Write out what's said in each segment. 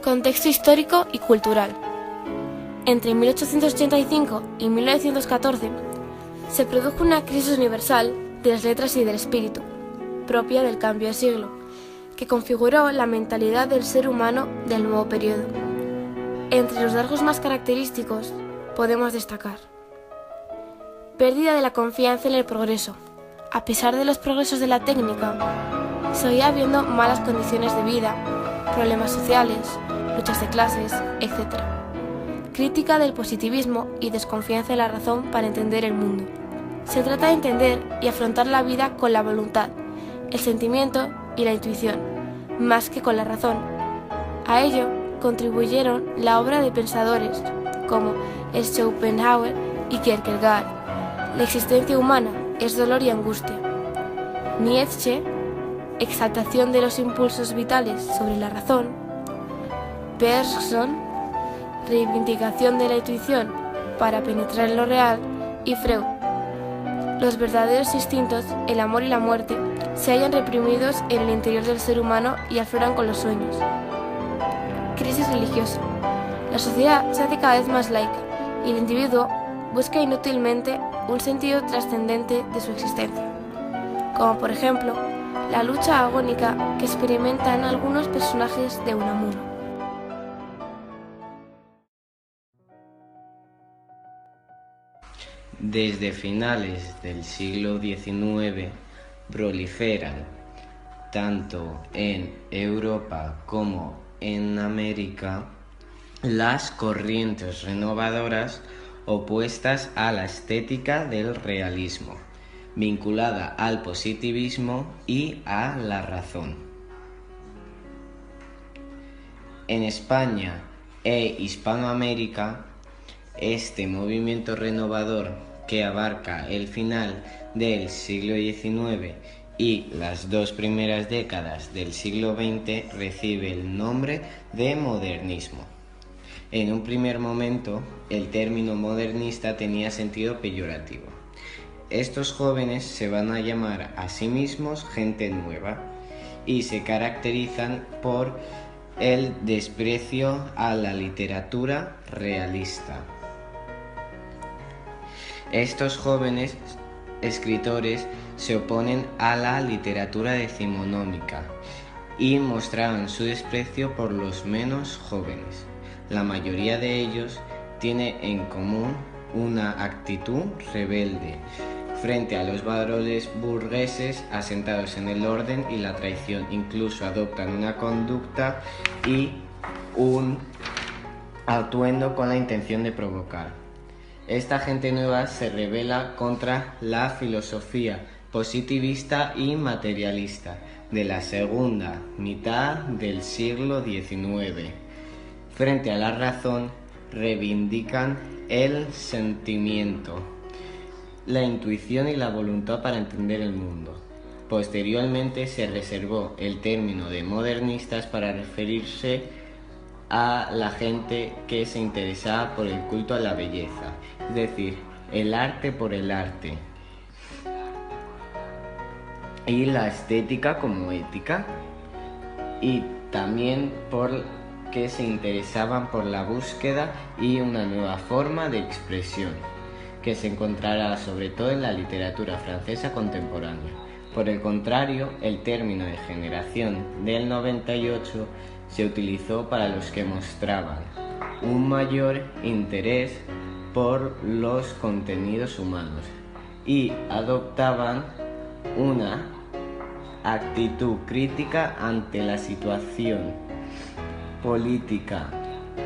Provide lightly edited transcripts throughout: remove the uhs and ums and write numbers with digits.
Contexto histórico y cultural. Entre 1885 y 1914 se produjo una crisis universal de las letras y del espíritu, propia del cambio de siglo, que configuró la mentalidad del ser humano del nuevo periodo. Entre los rasgos más característicos podemos destacar: pérdida de la confianza en el progreso. A pesar de los progresos de la técnica, seguía habiendo malas condiciones de vida, problemas sociales, luchas de clases, etc. Crítica del positivismo y desconfianza en la razón para entender el mundo. Se trata de entender y afrontar la vida con la voluntad, el sentimiento y la intuición, más que con la razón. A ello contribuyeron la obra de pensadores como Schopenhauer y Kierkegaard. La existencia humana es dolor y angustia. Nietzsche, exaltación de los impulsos vitales sobre la razón. Bergson, reivindicación de la intuición para penetrar en lo real. Y Freud, los verdaderos instintos, el amor y la muerte, se hallan reprimidos en el interior del ser humano y afloran con los sueños. Crisis religiosa. La sociedad se hace cada vez más laica y el individuo busca inútilmente un sentido trascendente de su existencia, como por ejemplo la lucha agónica que experimentan algunos personajes de Unamuno. Desde finales del siglo XIX proliferan, tanto en Europa como en América, las corrientes renovadoras opuestas a la estética del realismo, vinculada al positivismo y a la razón. En España e Hispanoamérica, este movimiento renovador, que abarca el final del siglo XIX y las dos primeras décadas del siglo XX, recibe el nombre de modernismo. En un primer momento, el término modernista tenía sentido peyorativo. Estos jóvenes se van a llamar a sí mismos gente nueva y se caracterizan por el desprecio a la literatura realista. Estos jóvenes escritores se oponen a la literatura decimonónica y mostraban su desprecio por los menos jóvenes. La mayoría de ellos tiene en común una actitud rebelde frente a los valores burgueses asentados en el orden y la tradición. Incluso adoptan una conducta y un atuendo con la intención de provocar. Esta gente nueva se rebela contra la filosofía positivista y materialista de la segunda mitad del siglo XIX. Frente a la razón, reivindican el sentimiento, la intuición y la voluntad para entender el mundo. Posteriormente se reservó el término de modernistas para referirse a la gente que se interesaba por el culto a la belleza, es decir, el arte por el arte, y la estética como ética, y también porque se interesaban por la búsqueda y una nueva forma de expresión, que se encontrará sobre todo en la literatura francesa contemporánea. Por el contrario, el término de generación del 98 se utilizó para los que mostraban un mayor interés por los contenidos humanos y adoptaban una actitud crítica ante la situación política,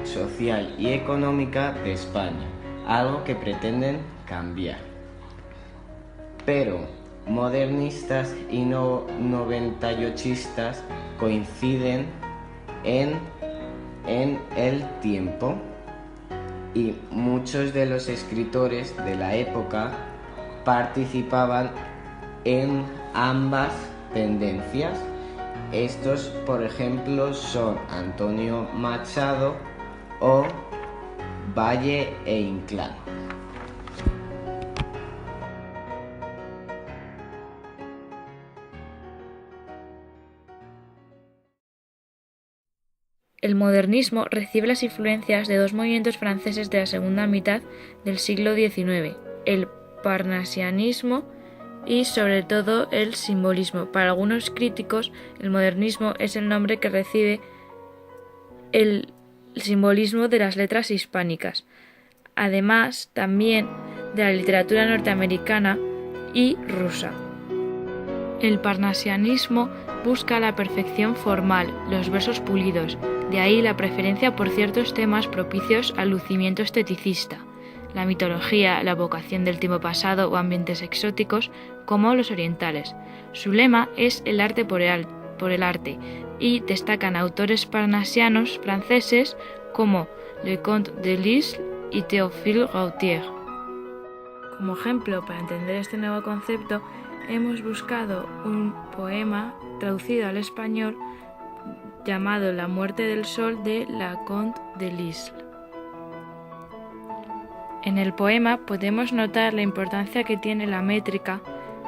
social y económica de España, algo que pretenden cambiar. Pero modernistas y noventayochistas coinciden en el tiempo, y muchos de los escritores de la época participaban en ambas tendencias. Estos, por ejemplo, son Antonio Machado o Valle e Inclán. el modernismo recibe las influencias de dos movimientos franceses de la segunda mitad del siglo XIX, el parnasianismo y sobre todo el simbolismo. Para algunos críticos, el modernismo es el nombre que recibe el simbolismo de las letras hispánicas, además también de la literatura norteamericana y rusa. El parnasianismo busca la perfección formal, los versos pulidos, de ahí la preferencia por ciertos temas propicios al lucimiento esteticista, la mitología, la evocación del tiempo pasado o ambientes exóticos como los orientales. Su lema es el arte por el arte, y destacan autores parnasianos franceses como Le Comte de Lisle y Théophile Gautier. Como ejemplo, para entender este nuevo concepto, hemos buscado un poema traducido al español llamado La muerte del sol de Le Comte de Lisle. En el poema podemos notar la importancia que tiene la métrica.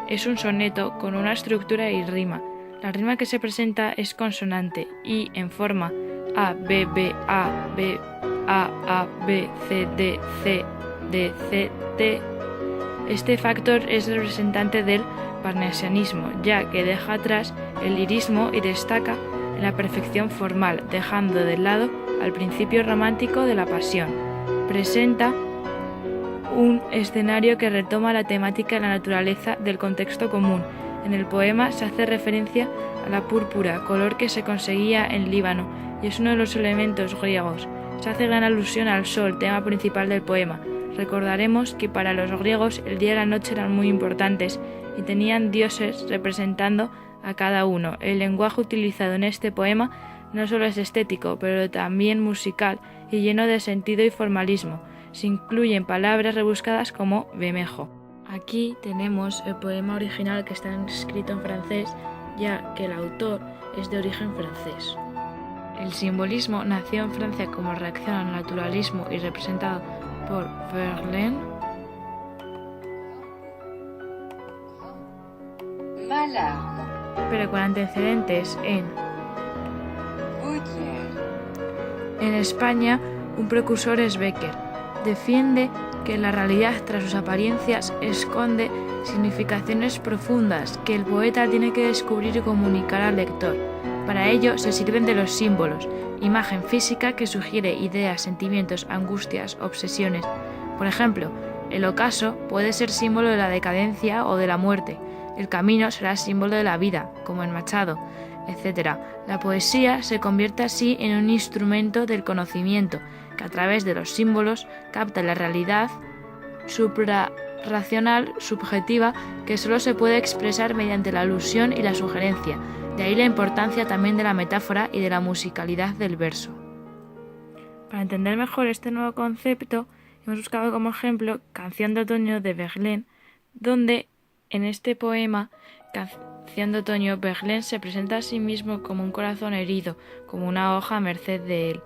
Es un soneto con una estructura y rima. La rima que se presenta es consonante y en forma A, B, B, A, B, A, B, C, D, C, D, C, T. Este factor es representante del parnasianismo, ya que deja atrás el lirismo y destaca en la perfección formal, dejando de lado al principio romántico de la pasión. Presenta un escenario que retoma la temática de la naturaleza del contexto común. En el poema se hace referencia a la púrpura, color que se conseguía en Líbano, y es uno de los elementos griegos. Se hace gran alusión al sol, tema principal del poema. Recordaremos que para los griegos el día y la noche eran muy importantes y tenían dioses representando a cada uno. El lenguaje utilizado en este poema no solo es estético, pero también musical y lleno de sentido y formalismo. Se incluyen palabras rebuscadas como bemejo. Aquí tenemos el poema original que está escrito en francés, ya que el autor es de origen francés. El simbolismo nació en Francia como reacción al naturalismo y representado por Verlaine. Pero con antecedentes en España, un precursor es Bécquer. Defiende que la realidad tras sus apariencias esconde significaciones profundas que el poeta tiene que descubrir y comunicar al lector. Para ello se sirven de los símbolos, imagen física que sugiere ideas, sentimientos, angustias, obsesiones. Por ejemplo, el ocaso puede ser símbolo de la decadencia o de la muerte. El camino será símbolo de la vida, como el Machado, etc. La poesía se convierte así en un instrumento del conocimiento, que a través de los símbolos capta la realidad suprarracional, subjetiva, que solo se puede expresar mediante la alusión y la sugerencia. De ahí la importancia también de la metáfora y de la musicalidad del verso. Para entender mejor este nuevo concepto, hemos buscado como ejemplo Canción de Otoño de Verlaine, donde en este poema, Canción de Otoño, Verlaine se presenta a sí mismo como un corazón herido, como una hoja a merced del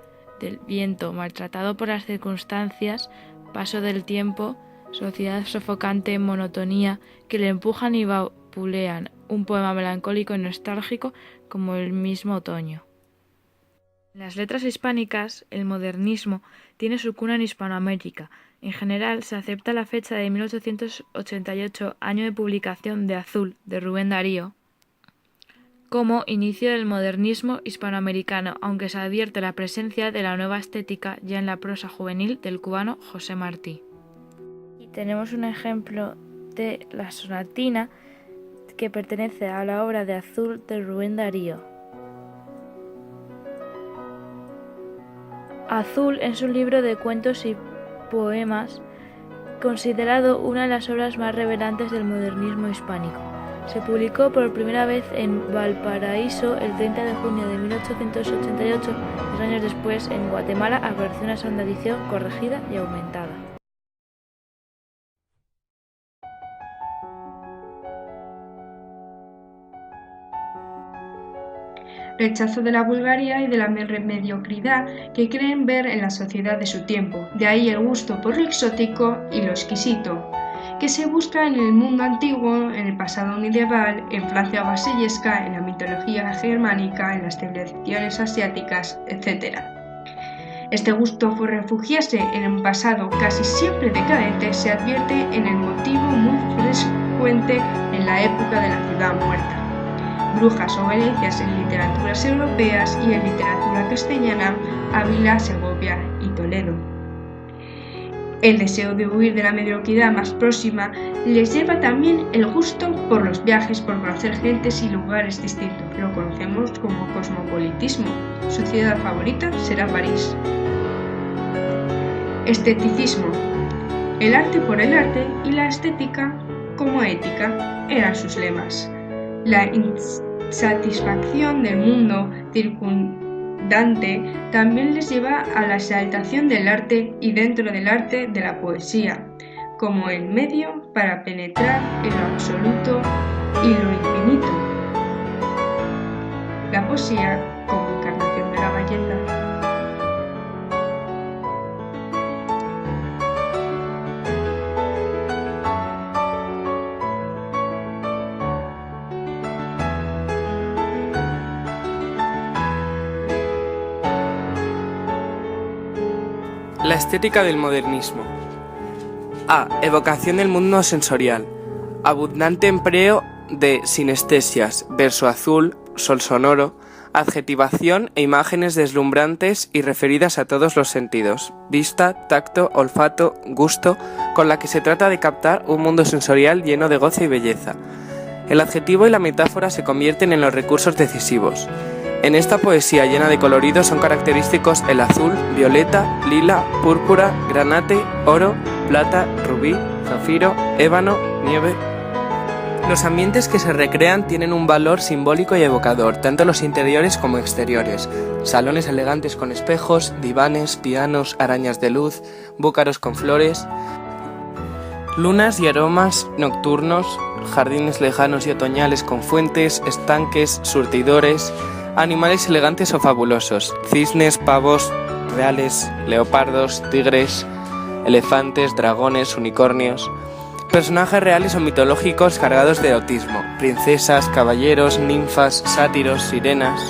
viento, maltratado por las circunstancias, paso del tiempo, sociedad sofocante, monotonía, que le empujan y vapulean, un poema melancólico y nostálgico como el mismo otoño. En las letras hispánicas, el modernismo tiene su cuna en Hispanoamérica. En general, se acepta la fecha de 1888, año de publicación de Azul, de Rubén Darío, como inicio del modernismo hispanoamericano, aunque se advierte la presencia de la nueva estética ya en la prosa juvenil del cubano José Martí. Y tenemos un ejemplo de la sonatina que pertenece a la obra de Azul de Rubén Darío. Azul es un libro de cuentos y poemas considerado una de las obras más relevantes del modernismo hispánico. Se publicó por primera vez en Valparaíso el 30 de junio de 1888, 2 años después en Guatemala apareció una segunda edición corregida y aumentada. Rechazo de la vulgaridad y de la mediocridad que creen ver en la sociedad de su tiempo, de ahí el gusto por lo exótico y lo exquisito, que se busca en el mundo antiguo, en el pasado medieval, en Francia vasallesca, en la mitología germánica, en las civilizaciones asiáticas, etc. Este gusto por refugiarse en un pasado casi siempre decadente se advierte en el motivo muy frecuente en la época de la ciudad muerta. Brujas o Venecias en literaturas europeas y en literatura castellana, Ávila, Segovia y Toledo. El deseo de huir de la mediocridad más próxima les lleva también el gusto por los viajes, por conocer gentes y lugares distintos. Lo conocemos como cosmopolitismo. Su ciudad favorita será París. Esteticismo. El arte por el arte y la estética como ética eran sus lemas. La insatisfacción del mundo circundante también les lleva a la exaltación del arte y dentro del arte de la poesía, como el medio para penetrar en lo absoluto y lo infinito. La poesía como encarnación de la belleza. La estética del modernismo. A. Evocación del mundo sensorial. Abundante empleo de sinestesias, verso azul, sol sonoro, adjetivación e imágenes deslumbrantes y referidas a todos los sentidos, vista, tacto, olfato, gusto, con la que se trata de captar un mundo sensorial lleno de goce y belleza. El adjetivo y la metáfora se convierten en los recursos decisivos. En esta poesía llena de coloridos son característicos el azul, violeta, lila, púrpura, granate, oro, plata, rubí, zafiro, ébano, nieve. Los ambientes que se recrean tienen un valor simbólico y evocador, tanto los interiores como exteriores. Salones elegantes con espejos, divanes, pianos, arañas de luz, búcaros con flores, lunas y aromas nocturnos, jardines lejanos y otoñales con fuentes, estanques, surtidores, animales elegantes o fabulosos, cisnes, pavos reales, leopardos, tigres, elefantes, dragones, unicornios, personajes reales o mitológicos cargados de erotismo, princesas, caballeros, ninfas, sátiros, sirenas.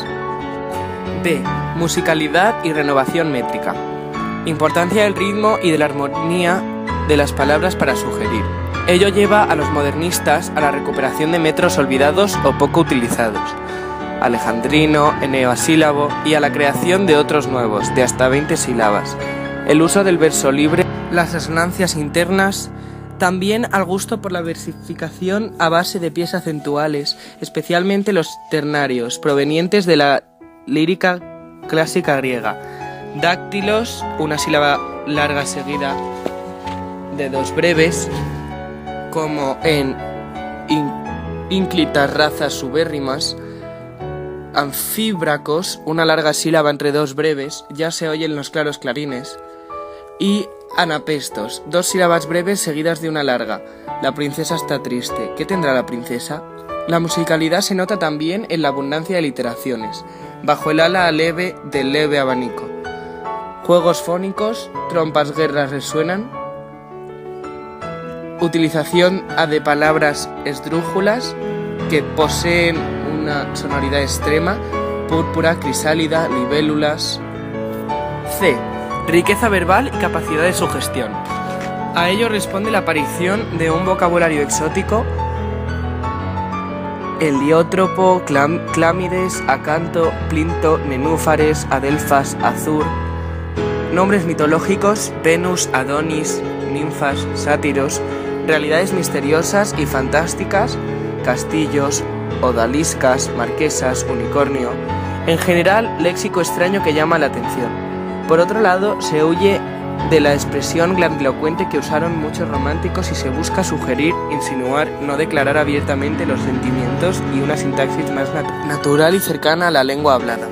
B. Musicalidad y renovación métrica. Importancia del ritmo y de la armonía de las palabras para sugerir. Ello lleva a los modernistas a la recuperación de metros olvidados o poco utilizados, alejandrino, eneasílabo, y a la creación de otros nuevos, de hasta 20 sílabas. El uso del verso libre, las asonancias internas, también al gusto por la versificación a base de pies acentuales, especialmente los ternarios, provenientes de la lírica clásica griega. Dáctilos, una sílaba larga seguida de dos breves, como en ínclitas razas subérrimas. Anfíbracos, una larga sílaba entre dos breves, ya se oye en los claros clarines. Y anapestos, dos sílabas breves seguidas de una larga. La princesa está triste. ¿Qué tendrá la princesa? La musicalidad se nota también en la abundancia de literaciones, bajo el ala leve del leve abanico. Juegos fónicos, trompas guerras resuenan. Utilización de palabras esdrújulas que poseen una sonoridad extrema, púrpura, crisálida, libélulas. C. Riqueza verbal y capacidad de sugestión. A ello responde la aparición de un vocabulario exótico, heliótropo, clámides, acanto, plinto, nenúfares, adelfas, azur. Nombres mitológicos, Venus, Adonis, ninfas, sátiros, realidades misteriosas y fantásticas, castillos, odaliscas, marquesas, unicornio. En general, léxico extraño que llama la atención. Por otro lado, se huye de la expresión grandilocuente que usaron muchos románticos y se busca sugerir, insinuar, no declarar abiertamente los sentimientos y una sintaxis más natural y cercana a la lengua hablada.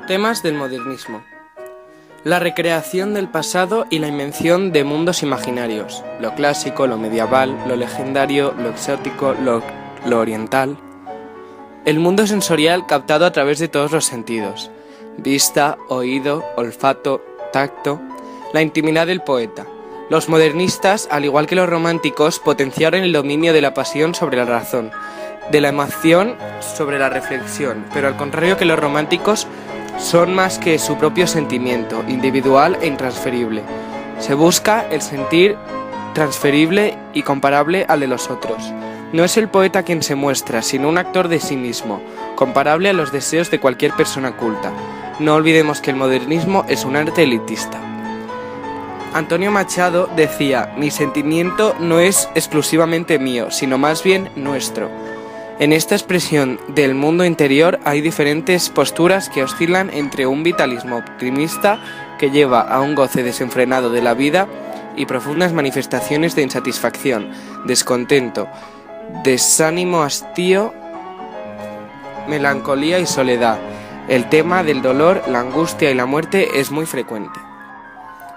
Temas del modernismo. La recreación del pasado y la invención de mundos imaginarios, lo clásico, lo medieval, lo legendario, lo exótico, lo oriental. El mundo sensorial captado a través de todos los sentidos, vista, oído, olfato, tacto, la intimidad del poeta. Los modernistas, al igual que los románticos, potenciaron el dominio de la pasión sobre la razón, de la emoción sobre la reflexión, pero al contrario que los románticos, son más que su propio sentimiento, individual e intransferible. Se busca el sentir transferible y comparable al de los otros. No es el poeta quien se muestra, sino un actor de sí mismo, comparable a los deseos de cualquier persona culta. No olvidemos que el modernismo es un arte elitista. Antonio Machado decía: mi sentimiento no es exclusivamente mío, sino más bien nuestro. En esta expresión del mundo interior hay diferentes posturas que oscilan entre un vitalismo optimista que lleva a un goce desenfrenado de la vida y profundas manifestaciones de insatisfacción, descontento, desánimo, hastío, melancolía y soledad. El tema del dolor, la angustia y la muerte es muy frecuente.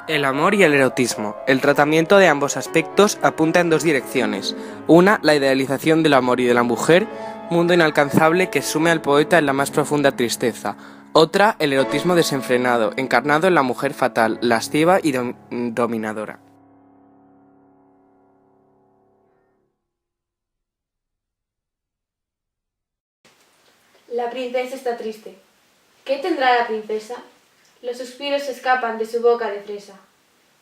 El amor y el erotismo. El tratamiento de ambos aspectos apunta en dos direcciones. Una, la idealización del amor y de la mujer, mundo inalcanzable que sume al poeta en la más profunda tristeza. Otra, el erotismo desenfrenado, encarnado en la mujer fatal, lasciva y dominadora. La princesa está triste. ¿Qué tendrá la princesa? Los suspiros escapan de su boca de fresa.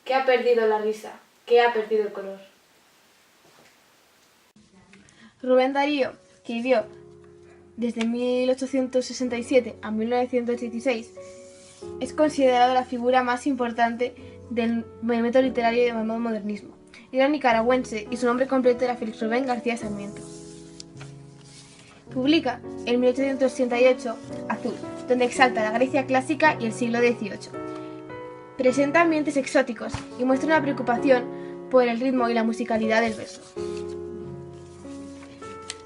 ¿Qué ha perdido la risa? ¿Qué ha perdido el color? Rubén Darío, que vivió desde 1867 a 1916, es considerado la figura más importante del movimiento literario llamado modernismo. Era nicaragüense y su nombre completo era Félix Rubén García Sarmiento. Publica en 1888 Azul, donde exalta la Grecia clásica y el siglo XVIII. Presenta ambientes exóticos y muestra una preocupación por el ritmo y la musicalidad del verso.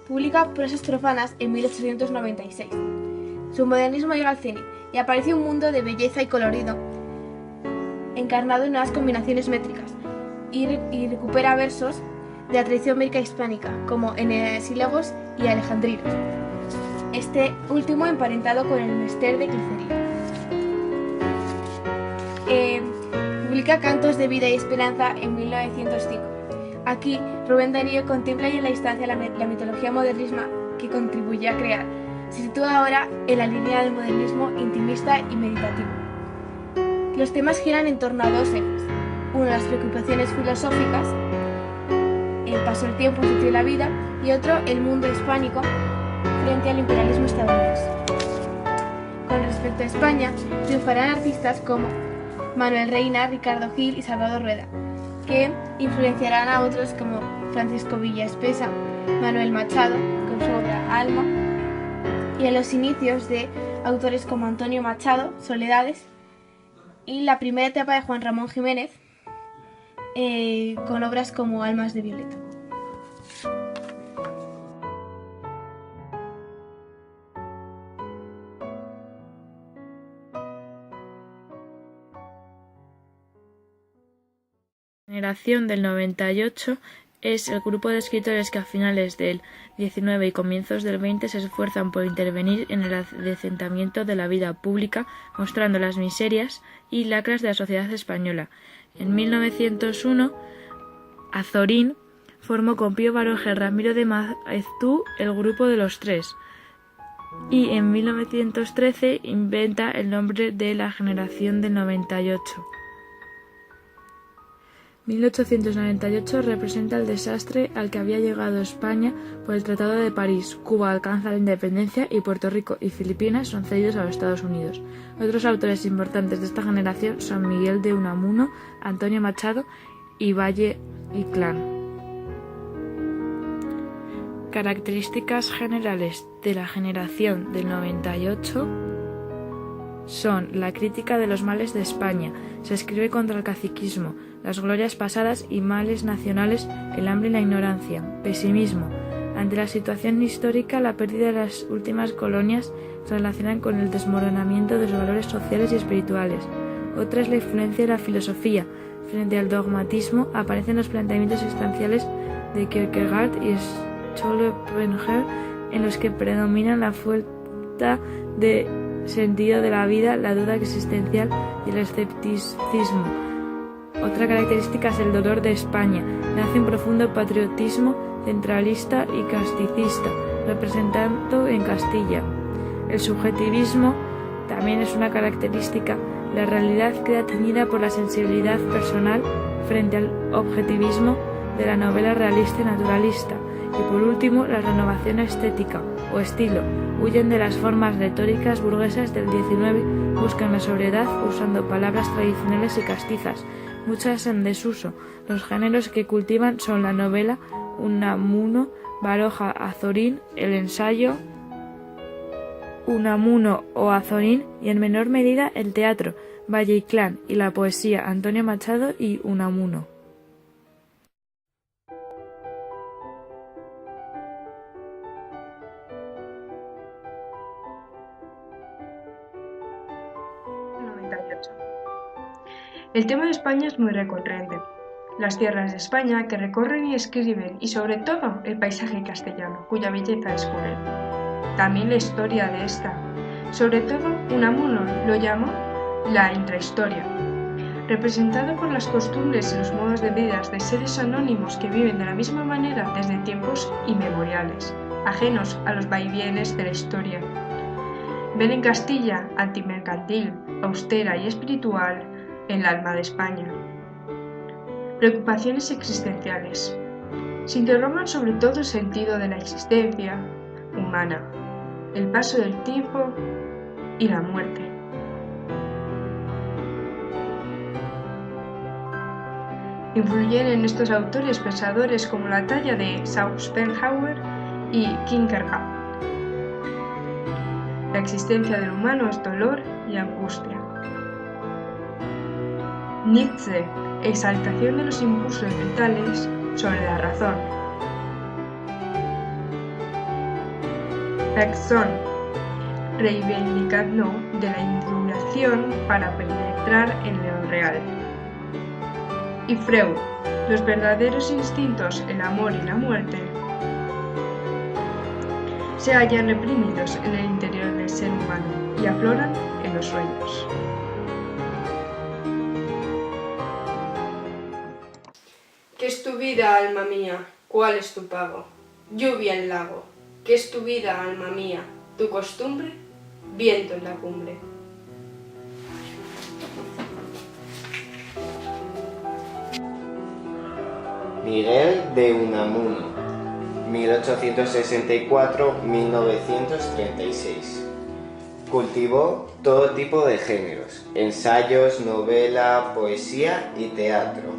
Publica prosas profanas en 1896. Su modernismo llega al cenit y aparece un mundo de belleza y colorido, encarnado en nuevas combinaciones métricas, y recupera versos de la tradición métrica hispánica, como enesílabos y alejandrinos, este último emparentado con el mester de Clicería. Publica Cantos de vida y esperanza en 1905. Aquí, Rubén Darío contempla y en la distancia la mitología modernismo que contribuye a crear. Se sitúa ahora en la línea del modernismo intimista y meditativo. Los temas giran en torno a dos ejes. Uno, las preocupaciones filosóficas, el paso del tiempo, el sentido de la vida, y otro, el mundo hispánico frente al imperialismo estadounidense. Con respecto a España, triunfarán artistas como Manuel Reina, Ricardo Gil y Salvador Rueda, que influenciarán a otros como Francisco Villa Espesa, Manuel Machado, con su obra Alma, y a los inicios de autores como Antonio Machado, Soledades, y la primera etapa de Juan Ramón Jiménez, con obras como Almas de Violeta. La generación del 98 es el grupo de escritores que a finales del 19 y comienzos del 20 se esfuerzan por intervenir en el adecentamiento de la vida pública, mostrando las miserias y lacras de la sociedad española. En 1901, Azorín formó con Pío Baroja y Ramiro de Maeztu el Grupo de los Tres, y en 1913 inventa el nombre de la generación del 98. 1898 representa el desastre al que había llegado España por el Tratado de París. Cuba alcanza la independencia y Puerto Rico y Filipinas son cedidos a los Estados Unidos. Otros autores importantes de esta generación son Miguel de Unamuno, Antonio Machado y Valle Inclán. Características generales de la generación del 98 son la crítica de los males de España, se escribe contra el caciquismo, las glorias pasadas y males nacionales, el hambre y la ignorancia, pesimismo, Ante la situación histórica, la pérdida de las últimas colonias se relacionan con el desmoronamiento de los valores sociales y espirituales. Otra es la influencia de la filosofía. Frente al dogmatismo aparecen los planteamientos existenciales de Kierkegaard y Schopenhauer, en los que predominan la falta de sentido de la vida, la duda existencial y el escepticismo. Otra característica es el dolor de España. Nace un profundo patriotismo centralista y casticista, representando en Castilla. El subjetivismo también es una característica. La realidad queda teñida por la sensibilidad personal frente al objetivismo de la novela realista y naturalista. Y por último, la renovación estética o estilo. Huyen de las formas retóricas burguesas del XIX, buscan la sobriedad usando palabras tradicionales y castizas, muchas en desuso. Los géneros que cultivan son la novela, Unamuno, Baroja, Azorín, el ensayo, Unamuno o Azorín, y en menor medida el teatro, Valle Inclán, y la poesía, Antonio Machado y Unamuno. El tema de España es muy recurrente. Las tierras de España que recorren y escriben, y sobre todo el paisaje castellano, cuya belleza descubren. También la historia de esta. Sobre todo, Unamuno lo llamó la intrahistoria, representado por las costumbres y los modos de vida de seres anónimos que viven de la misma manera desde tiempos inmemoriales, ajenos a los vaivienes de la historia. Ven en Castilla, antimercantil, austera y espiritual, el alma de España. Preocupaciones existenciales. Se interrogan sobre todo el sentido de la existencia humana, el paso del tiempo y la muerte. Influyen en estos autores pensadores como la talla de Schopenhauer y Kierkegaard. La existencia del humano es dolor y angustia. Nietzsche, exaltación de los impulsos vitales sobre la razón. Bergson, reivindicando de la individuación para penetrar en lo real. Y Freud, los verdaderos instintos, el amor y la muerte, se hallan reprimidos en el interior del ser humano y afloran en los sueños. ¿Qué es tu vida, alma mía? ¿Cuál es tu pago? Lluvia en lago. ¿Qué es tu vida, alma mía? ¿Tu costumbre? Viento en la cumbre. Miguel de Unamuno, 1864-1936. Cultivó todo tipo de géneros, ensayos, novela, poesía y teatro.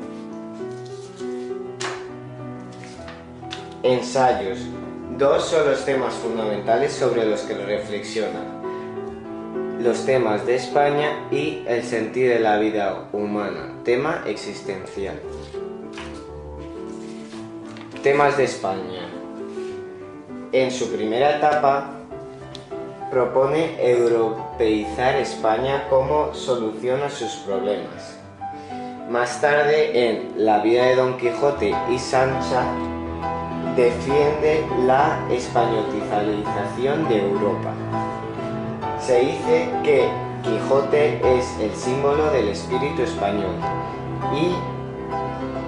Ensayos. Dos son los temas fundamentales sobre los que reflexiona: los temas de España y el sentido de la vida humana, tema existencial. Temas de España. En su primera etapa propone europeizar España como solución a sus problemas. Más tarde, en La vida de Don Quijote y Sancha, defiende la españolización de Europa. Se dice que Quijote es el símbolo del espíritu español y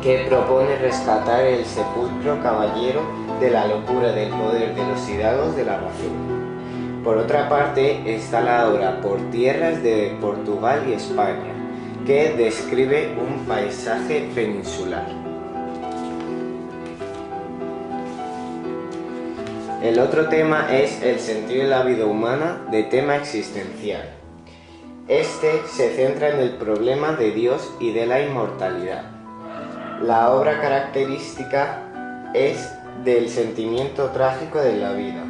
que propone rescatar el sepulcro caballero de la locura del poder de los hidalgos de la razón. Por otra parte está la obra Por tierras de Portugal y España, que describe un paisaje peninsular. El otro tema es el sentido de la vida humana, de tema existencial. Este se centra en el problema de Dios y de la inmortalidad. La obra característica es del sentimiento trágico de la vida,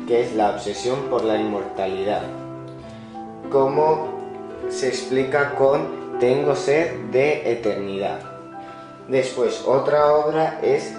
que es la obsesión por la inmortalidad, como se explica con Tengo sed de eternidad. Después, otra obra es